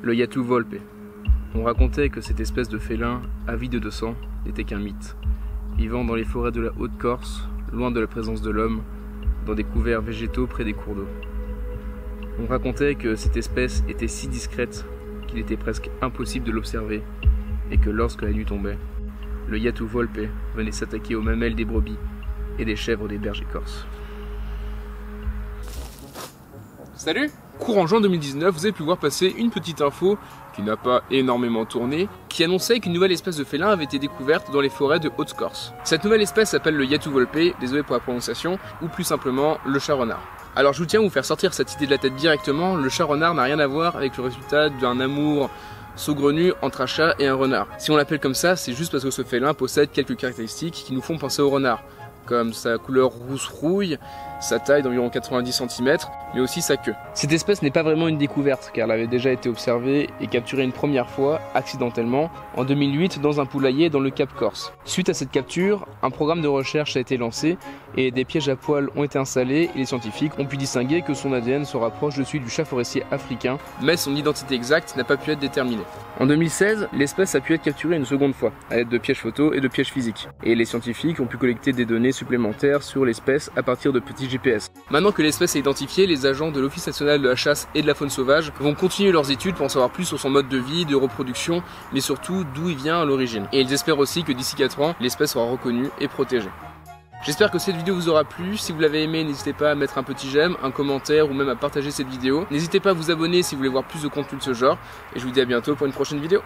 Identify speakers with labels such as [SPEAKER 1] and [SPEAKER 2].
[SPEAKER 1] le Yatu volpe. On racontait que cette espèce de félin, avide de sang, n'était qu'un mythe, vivant dans les forêts de la Haute-Corse, loin de la présence de l'homme, dans des couverts végétaux près des cours d'eau. On racontait que cette espèce était si discrète qu'il était presque impossible de l'observer, et que lorsque la nuit tombait, le Yatu volpe venait s'attaquer aux mamelles des brebis et des chèvres des bergers corses.
[SPEAKER 2] Salut! Courant juin 2019, vous avez pu voir passer une petite info qui n'a pas énormément tourné, qui annonçait qu'une nouvelle espèce de félin avait été découverte dans les forêts de Haute-Corse. Cette nouvelle espèce s'appelle le Yatu volpe, désolé pour la prononciation, ou plus simplement le chat renard. Alors je vous tiens à vous faire sortir cette idée de la tête directement, le chat renard n'a rien à voir avec le résultat d'un amour saugrenu entre un chat et un renard. Si on l'appelle comme ça, c'est juste parce que ce félin possède quelques caractéristiques qui nous font penser au renard, comme sa couleur rousse-rouille, sa taille d'environ 90 cm, mais aussi sa queue. Cette espèce n'est pas vraiment une découverte, car elle avait déjà été observée et capturée une première fois, accidentellement, en 2008 dans un poulailler dans le Cap Corse. Suite à cette capture, un programme de recherche a été lancé et des pièges à poils ont été installés et les scientifiques ont pu distinguer que son ADN se rapproche de celui du chat forestier africain, mais son identité exacte n'a pas pu être déterminée. En 2016, l'espèce a pu être capturée une seconde fois, à l'aide de pièges photos et de pièges physiques, et les scientifiques ont pu collecter des données supplémentaires sur l'espèce à partir de petits GPS. Maintenant que l'espèce est identifiée, les agents de l'Office national de la chasse et de la faune sauvage vont continuer leurs études pour en savoir plus sur son mode de vie, de reproduction, mais surtout d'où il vient à l'origine. Et ils espèrent aussi que d'ici 4 ans, l'espèce sera reconnue et protégée. J'espère que cette vidéo vous aura plu. Si vous l'avez aimé, n'hésitez pas à mettre un petit j'aime, un commentaire ou même à partager cette vidéo. N'hésitez pas à vous abonner si vous voulez voir plus de contenu de ce genre. Et je vous dis à bientôt pour une prochaine vidéo.